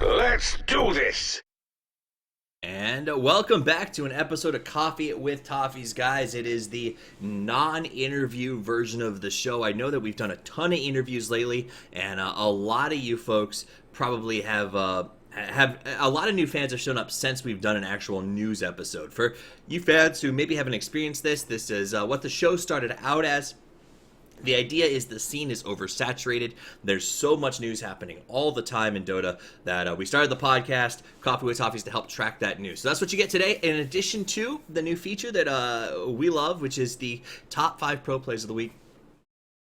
Let's do this! And welcome back to an episode of Coffee with Toffees, guys. It is the non-interview version of the show. I know that we've done a ton of interviews lately, and a lot of you folks probably have a lot of new fans have shown up since we've done an actual news episode. For you fans who maybe haven't experienced this is what the show started out as. The idea is the scene is oversaturated. There's so much news happening all the time in Dota that we started the podcast, Coffee with Toffees, to help track that news. So that's what you get today, in addition to the new feature that we love, which is the top 5 pro plays of the week.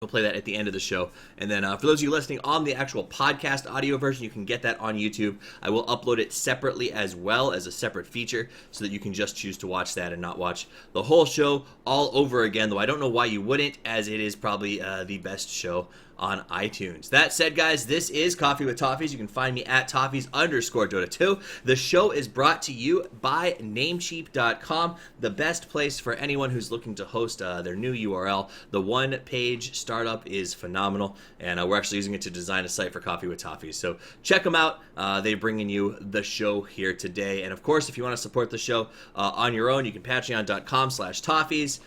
We'll play that at the end of the show. And then for those of you listening on the actual podcast audio version, you can get that on YouTube. I will upload it separately as well as a separate feature so that you can just choose to watch that and not watch the whole show all over again, though I don't know why you wouldn't, as it is probably the best show on iTunes. That said, guys, this is Coffee with Toffees. You can find me at Toffees_Dota2. The show is brought to you by Namecheap.com, the best place for anyone who's looking to host their new URL. The one-page startup is phenomenal, and we're actually using it to design a site for Coffee with Toffees. So check them out. They're bringing you the show here today. And of course, if you want to support the show on your own, you can patreon.com/Toffees,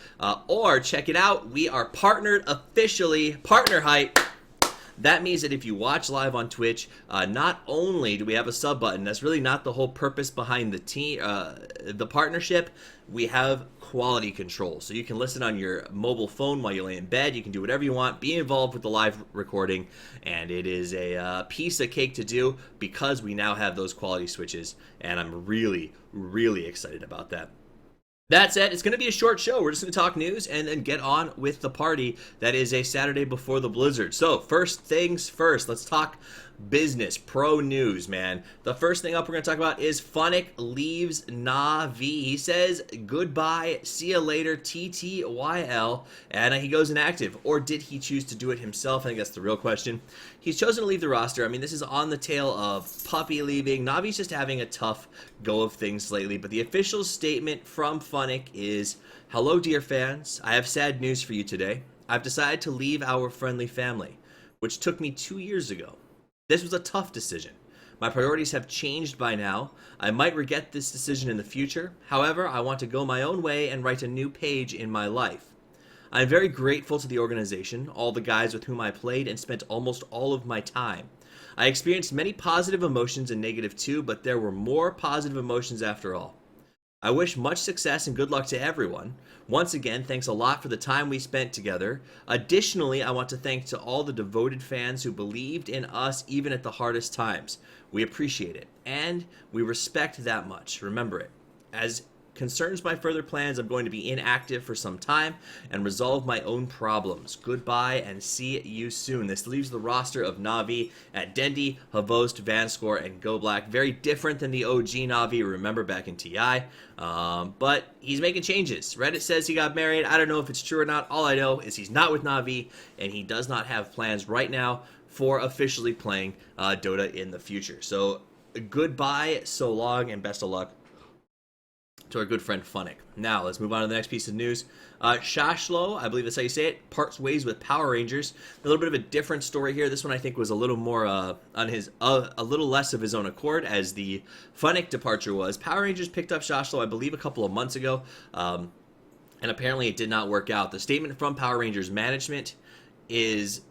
or check it out. We are partnered officially. Partner hype. That means that if you watch live on Twitch, not only do we have a sub button, that's really not the whole purpose behind the partnership. We have quality control, so you can listen on your mobile phone while you lay in bed. You can do whatever you want, be involved with the live recording, and it is a piece of cake to do because we now have those quality switches, and I'm really, really excited about that. That said, it's going to be a short show. We're just going to talk news and then get on with the party that is a Saturday before the Blizzard. So, first things first, let's talk business, pro news, man. The first thing up we're going to talk about is Funnick leaves Na'Vi. He says, goodbye, see you later, TTYL, and he goes inactive. Or did he choose to do it himself? I think that's the real question. He's chosen to leave the roster. I mean, this is on the tail of Puppy leaving. Na'Vi's just having a tough go of things lately, but the official statement from Funnick is, hello, dear fans. I have sad news for you today. I've decided to leave our friendly family, which took me 2 years ago. This was a tough decision. My priorities have changed by now. I might regret this decision in the future. However, I want to go my own way and write a new page in my life. I am very grateful to the organization, all the guys with whom I played and spent almost all of my time. I experienced many positive emotions and negative too, but there were more positive emotions after all. I wish much success and good luck to everyone. Once again, thanks a lot for the time we spent together. Additionally, I want to thank to all the devoted fans who believed in us even at the hardest times. We appreciate it, and we respect that much. Remember it. As concerns my further plans, I'm going to be inactive for some time and resolve my own problems. Goodbye and see you soon. This leaves the roster of Na'Vi at Dendi, Havost, Vanscore, and Go Black. Very different than the OG Na'Vi, remember, back in TI. But he's making changes. Reddit says he got married. I don't know if it's true or not. All I know is he's not with Na'Vi, and he does not have plans right now for officially playing Dota in the future. So goodbye, so long, and best of luck to our good friend Funnick. Now, let's move on to the next piece of news. Shashlo, I believe that's how you say it, parts ways with Power Rangers. A little bit of a different story here. This one I think was a little more on his, a little less of his own accord, as the Funnick departure was. Power Rangers picked up Shashlo, I believe, a couple of months ago, and apparently it did not work out. The statement from Power Rangers management is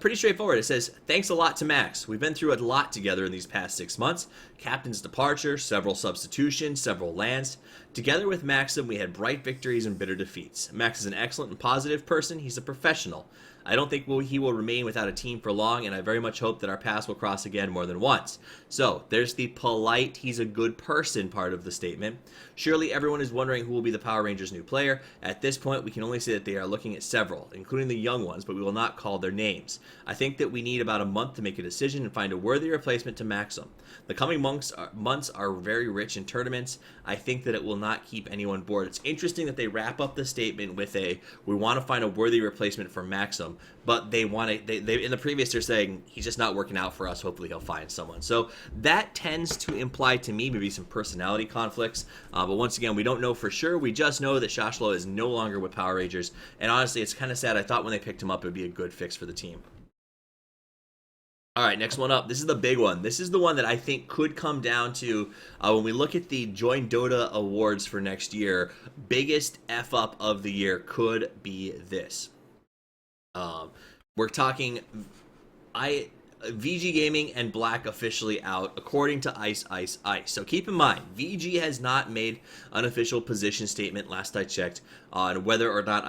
pretty straightforward. It says, thanks a lot to Max. We've been through a lot together in these past 6 months. Captain's departure, several substitutions, several lands. Together with Maxim, we had bright victories and bitter defeats. Max is an excellent and positive person. He's a professional. I don't think he will remain without a team for long, and I very much hope that our paths will cross again more than once. So, there's the polite, he's a good person part of the statement. Surely everyone is wondering who will be the Power Rangers' new player. At this point, we can only say that they are looking at several, including the young ones, but we will not call their names. I think that we need about a month to make a decision and find a worthy replacement to Maxim. The coming months are very rich in tournaments. I think that it will not keep anyone bored. It's interesting that they wrap up the statement with we want to find a worthy replacement for Maxim, but they want to, they in the previous they're saying he's just not working out for us, hopefully he'll find someone. So that tends to imply to me maybe some personality conflicts, but once again, we don't know for sure. We just know that Shashlo is no longer with Power Rangers, and honestly, it's kind of sad. I thought when they picked him up, it would be a good fix for the team. All right, next one up. This is the big one. This is the one that I think could come down to when we look at the Join Dota awards for next year. Biggest F up of the year could be this. We're talking VG Gaming and Black officially out, according to Ice Ice Ice. So keep in mind, VG has not made an official position statement, last I checked, on whether or not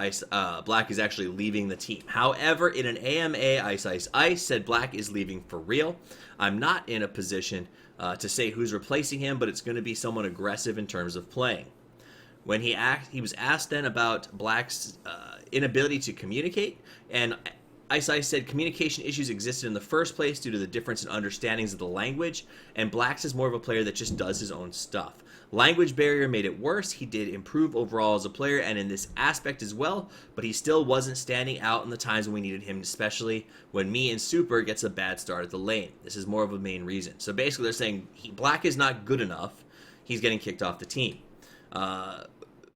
Black is actually leaving the team. However, in an AMA, Ice Ice Ice said Black is leaving for real. I'm not in a position to say who's replacing him, but it's going to be someone aggressive in terms of playing. When he was asked then about Black's inability to communicate, and Ice Ice said communication issues existed in the first place due to the difference in understandings of the language, and Black's is more of a player that just does his own stuff. Language barrier made it worse. He did improve overall as a player and in this aspect as well, but he still wasn't standing out in the times when we needed him, especially when me and Super gets a bad start at the lane. This is more of a main reason. So basically they're saying Black is not good enough. He's getting kicked off the team.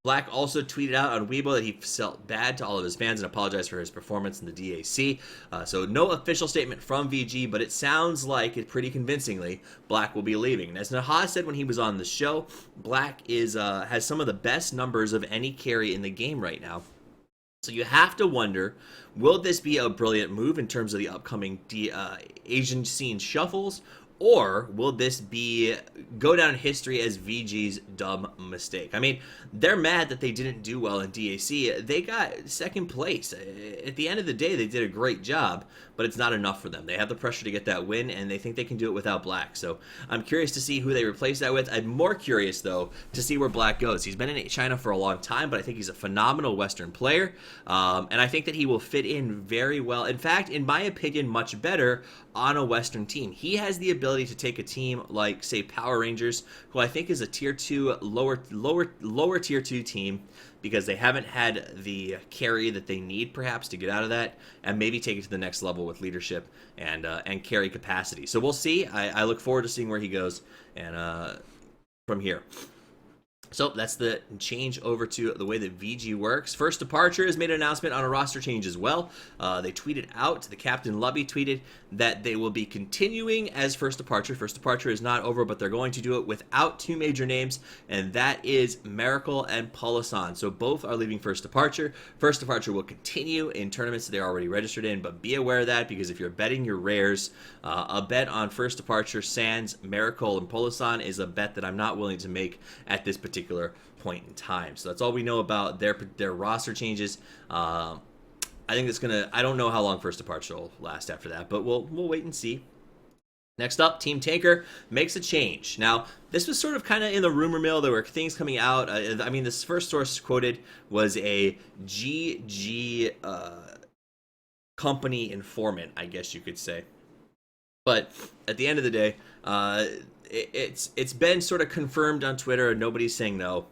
Black also tweeted out on Weibo that he felt bad to all of his fans and apologized for his performance in the DAC. So no official statement from VG, but it sounds like it pretty convincingly Black will be leaving. And as Nahaz said when he was on the show, Black has some of the best numbers of any carry in the game right now. So you have to wonder, will this be a brilliant move in terms of the upcoming Asian scene shuffles? Or will this go down in history as VG's dumb mistake? I mean, they're mad that they didn't do well in DAC. They got second place. At the end of the day, they did a great job, but it's not enough for them. They have the pressure to get that win, and they think they can do it without Black. So I'm curious to see who they replace that with. I'm more curious, though, to see where Black goes. He's been in China for a long time, but I think he's a phenomenal Western player, and I think that he will fit in very well. In fact, in my opinion, much better on a Western team. He has the ability to take a team like, say, Power Rangers, who I think is a tier 2, lower tier 2 team, because they haven't had the carry that they need perhaps to get out of that, and maybe take it to the next level with leadership and carry capacity. So we'll see. I look forward to seeing where he goes and from here. So that's the change over to the way that VG works. First Departure has made an announcement on a roster change as well. They tweeted out, the Captain Lubby tweeted that they will be continuing as First Departure. First Departure is not over, but they're going to do it without two major names, and that is Miracle and Pulasan. So both are leaving First Departure. First Departure will continue in tournaments that they're already registered in, but be aware of that, because if you're betting your rares, a bet on First Departure, Sans, Miracle, and Pulasan is a bet that I'm not willing to make at this particular point in time. So that's all we know about their roster changes. I think it's I don't know how long First Departure will last after that, but we'll wait and see. Next up, Team Tanker makes a change. Now, this was sort of kind of in the rumor mill. There were things coming out. I mean, this first source quoted was a GG company informant, I guess you could say. But at the end of the day, it's been sort of confirmed on Twitter, and nobody's saying no,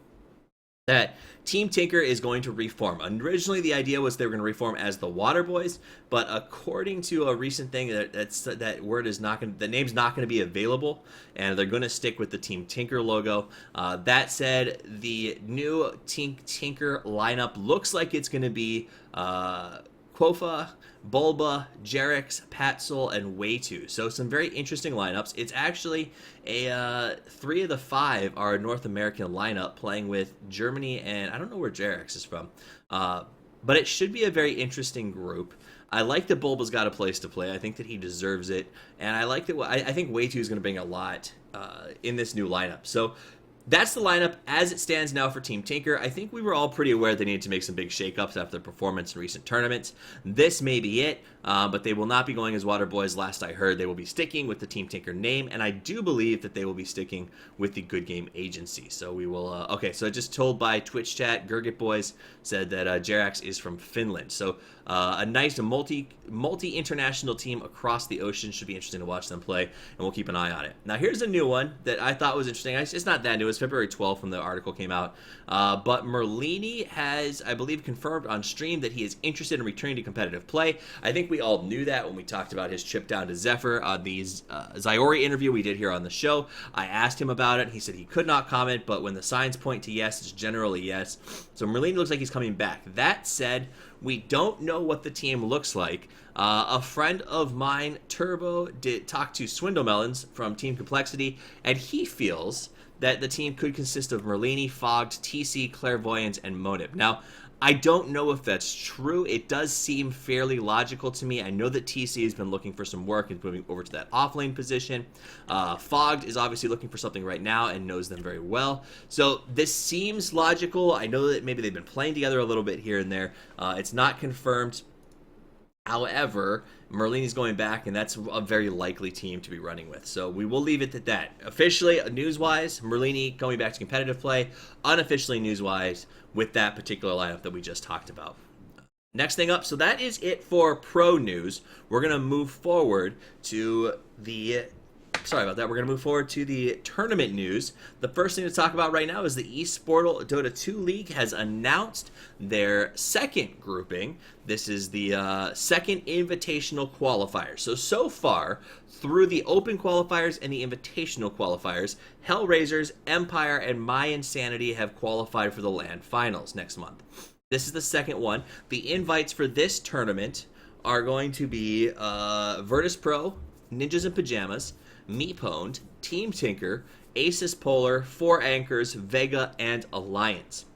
that Team Tinker is going to reform. Originally, the idea was they were going to reform as the Water Boys, but according to a recent thing, the name's not going to be available, and they're going to stick with the Team Tinker logo. That said, the new Team Tinker lineup looks like it's going to be Quofa, Bulba, Jerix, Patsoul, and Waytu. So some very interesting lineups. It's actually a 3 of the 5 are a North American lineup playing with Germany, and I don't know where Jerix is from. But it should be a very interesting group. I like that Bulba's got a place to play. I think that he deserves it, and I like that. I think Waytu is going to bring a lot in this new lineup. So that's the lineup as it stands now for Team Tinker. I think we were all pretty aware they needed to make some big shakeups after their performance in recent tournaments. This may be it, but they will not be going as Water Boys. Last I heard, they will be sticking with the Team Tinker name, and I do believe that they will be sticking with the Good Game Agency. So we will. Okay, so just told by Twitch chat, Gurgit Boys said that Jerax is from Finland. So a nice multi-international team across the ocean. Should be interesting to watch them play, and we'll keep an eye on it. Now here's a new one that I thought was interesting. It's not that new. It's February 12th when the article came out. But Merlini has, I believe, confirmed on stream that he is interested in returning to competitive play. I think we all knew that when we talked about his trip down to Zephyr on the Zyori interview we did here on the show. I asked him about it. He said he could not comment, but when the signs point to yes, it's generally yes. So Merlini looks like he's coming back. That said, we don't know what the team looks like. A friend of mine, Turbo, did talk to Swindlemelons from Team Complexity, and he feels that the team could consist of Merlini, Fogged, TC, Clairvoyance, and Monib. Now, I don't know if that's true. It does seem fairly logical to me. I know that TC has been looking for some work and moving over to that offlane position. Fogged is obviously looking for something right now and knows them very well. So this seems logical. I know that maybe they've been playing together a little bit here and there. It's not confirmed. However, Merlini's going back, and that's a very likely team to be running with. So we will leave it at that. Officially, news-wise, Merlini going back to competitive play. Unofficially, news-wise, with that particular lineup that we just talked about. Next thing up, so that is it for pro news. We're going to move forward to the... Sorry about that. We're going to move forward to the tournament news. The first thing to talk about right now is the eSportal Dota 2 League has announced their second grouping. This is the second invitational qualifier. So far, through the open qualifiers and the invitational qualifiers, Hellraisers, Empire, and My Insanity have qualified for the LAN finals next month. This is the second one. The invites for this tournament are going to be Virtus Pro, Ninjas in Pajamas, Meepwned, Team Tinker, Asus Polar, 4 Anchors, Vega, and Alliance.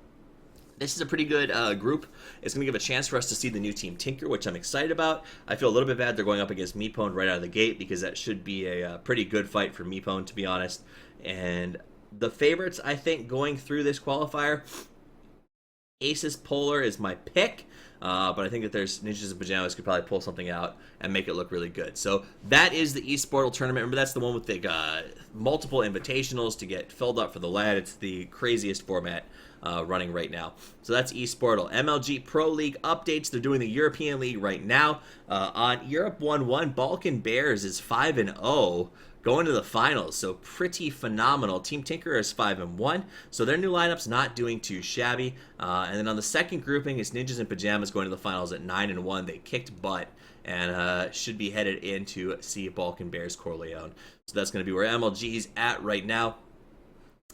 This is a pretty good group. It's going to give a chance for us to see the new Team Tinker, which I'm excited about. I feel a little bit bad they're going up against Meepwned right out of the gate because that should be a pretty good fight for Meepwned, to be honest. And the favorites, I think, going through this qualifier, Asus Polar is my pick. But I think that there's Ninjas in Pajamas could probably pull something out and make it look really good. So that is the eSportal tournament. Remember, that's the one with the multiple invitationals to get filled up for the LAN. It's the craziest format running right now. So that's eSportal. MLG Pro League updates. They're doing the European League right now. On Europe 1-1, Balkan Bears is 5-0. Going to the finals, so pretty phenomenal. Team Tinker is 5-1, so their new lineup's not doing too shabby. And then on the second grouping is Ninjas in Pajamas going to the finals at 9-1. They kicked butt and should be headed in to see Balkan Bears Corleone. So that's going to be where MLG's at right now.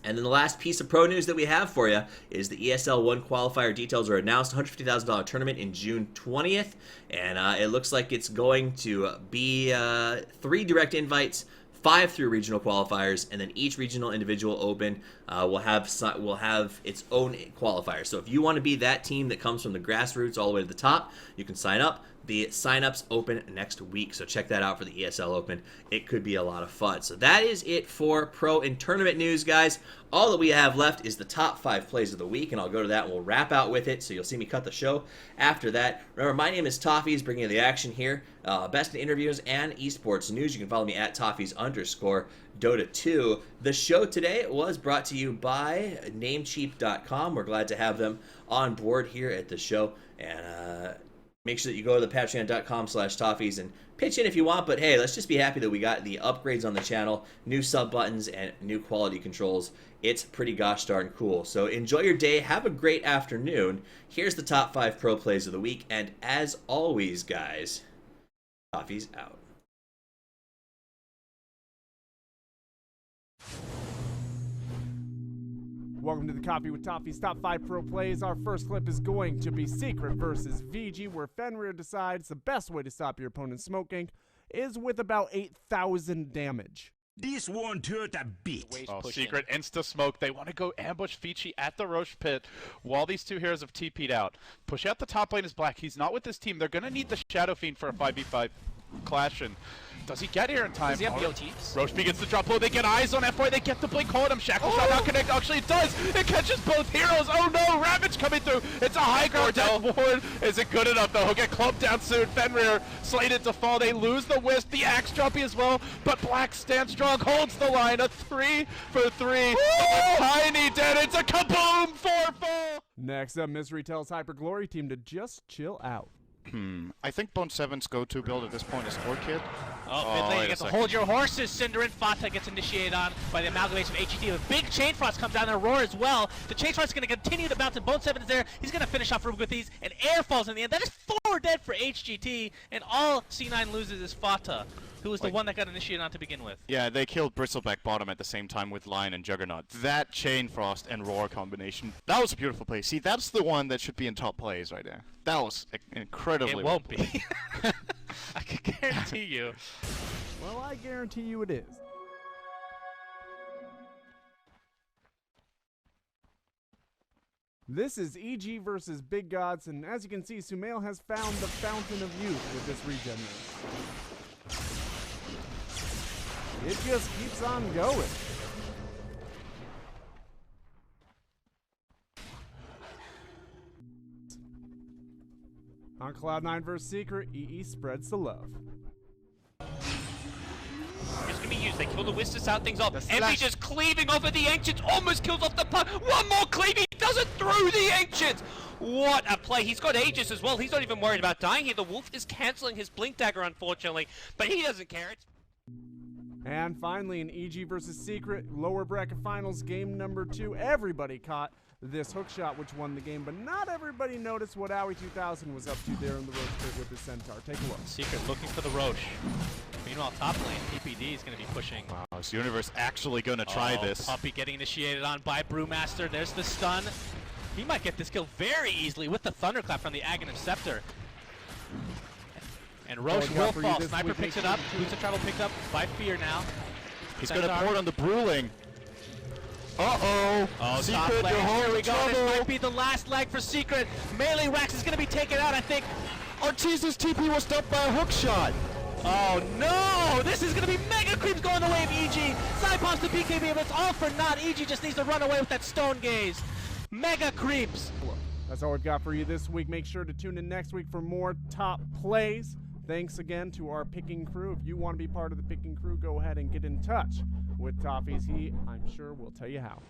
And then the last piece of pro news that we have for you is the ESL 1 qualifier details are announced. $150,000 tournament in June 20th, and it looks like it's going to be 3 direct invites, 5 through regional qualifiers, and then each regional individual open will have its own qualifier. So if you want to be that team that comes from the grassroots all the way to the top, you can sign up. The signups open next week, so check that out for the ESL Open. It could be a lot of fun. So that is it for pro and tournament news, guys. All that we have left is the top 5 plays of the week, and I'll go to that and we'll wrap out with it, so you'll see me cut the show after that. Remember, my name is Toffees, bringing you the action here. Best in interviews and esports news. You can follow me at Toffees_Dota2. The show today was brought to you by Namecheap.com. We're glad to have them on board here at the show, and make sure that you go to the patreon.com/Toffees and pitch in if you want, but hey, let's just be happy that we got the upgrades on the channel, new sub buttons, and new quality controls. It's pretty gosh darn cool. So enjoy your day. Have a great afternoon. Here's the top 5 pro plays of the week, and as always, guys, Toffees out. Welcome to the Coffee with Toffees top 5 pro plays. Our first clip is going to be Secret versus VG, where Fenrir decides the best way to stop your opponent smoking is with about 8,000 damage. This won't hurt a bit. Oh, Secret insta-smoke. They want to go ambush Vici at the Roche pit while these 2 heroes have TP'd out. Push out the top lane is Black. He's not with this team. They're going to need the Shadow Fiend for a 5v5 clash. And does he get here in time? Does he have BOTs? Roche begins to drop low. They get eyes on F-Boy. They get the blink hold him. Shackle shot not connect. Actually, it does. It catches both heroes. Oh no, Ravage coming through. It's a high ground death ward. Is it good enough though? He'll get clumped down soon. Fenrir slated to fall. They lose the Wisp. The Axe Jumpy as well. But Black stands strong. Holds the line. A 3 for 3. Tiny dead. It's a kaboom 4-4. Next up, Misery tells Hyper Glory team to just chill out. I think Bone 7's go-to build at this point is Orchid. Oh, mid lane, you get to hold your horses. Cinder and Fata gets initiated on by the amalgamation of HGT. A big Chain Frost comes down there, Roar as well. The Chain Frost is going to continue to bounce, and Bone 7 is there. He's going to finish off with these, and Air falls in the end. That is 4 dead for HGT, and all C9 loses is Fata, who was the one that got initiated on to begin with. Yeah, they killed Bristleback bottom at the same time with Lion and Juggernaut. That Chain Frost and Roar combination, that was a beautiful play. See, that's the one that should be in top plays right there. That was incredibly It won't be. I can guarantee you. Well, I guarantee you it is. This is EG versus Big Gods, and as you can see, Sumail has found the Fountain of Youth with this regen move. It just keeps on going. On Cloud9 vs Secret, EE spreads the love. It's gonna be used. They kill the Wisp to sound things off. Envy just cleaving over the Ancients, almost kills off the puck. One more cleave, he does it through the Ancients. What a play. He's got Aegis as well. He's not even worried about dying here. The Wolf is canceling his Blink Dagger, unfortunately, but he doesn't care. And finally, in EG versus Secret, lower bracket finals, game number 2, everybody caught this hook shot, which won the game, but not everybody noticed what Owie 2000 was up to there in the Roche pit with his Centaur. Take a look. Secret looking for the Roche. Meanwhile, top lane, PPD is going to be pushing. Wow, is Universe actually going to try this? Puppey getting initiated on by Brewmaster. There's the stun. He might get this kill very easily with the Thunderclap from the Aghanim Scepter. And Roche will fall. Sniper picks it up. Boots of Travel picked up by Fear now. He's going to port on the Brewling. Uh-oh. Oh, Secret, top lane. Here we go. trouble. This might be the last leg for Secret. Melee Wax is going to be taken out, I think. Ortiz's TP was stopped by a hook shot. Oh no! This is going to be mega creeps going the way of EG. Side pumps to BKB, but it's all for naught. EG just needs to run away with that Stone Gaze. Mega creeps. That's all we've got for you this week. Make sure to tune in next week for more top plays. Thanks again to our picking crew. If you want to be part of the picking crew, go ahead and get in touch with Toffees. He, I'm sure, will tell you how.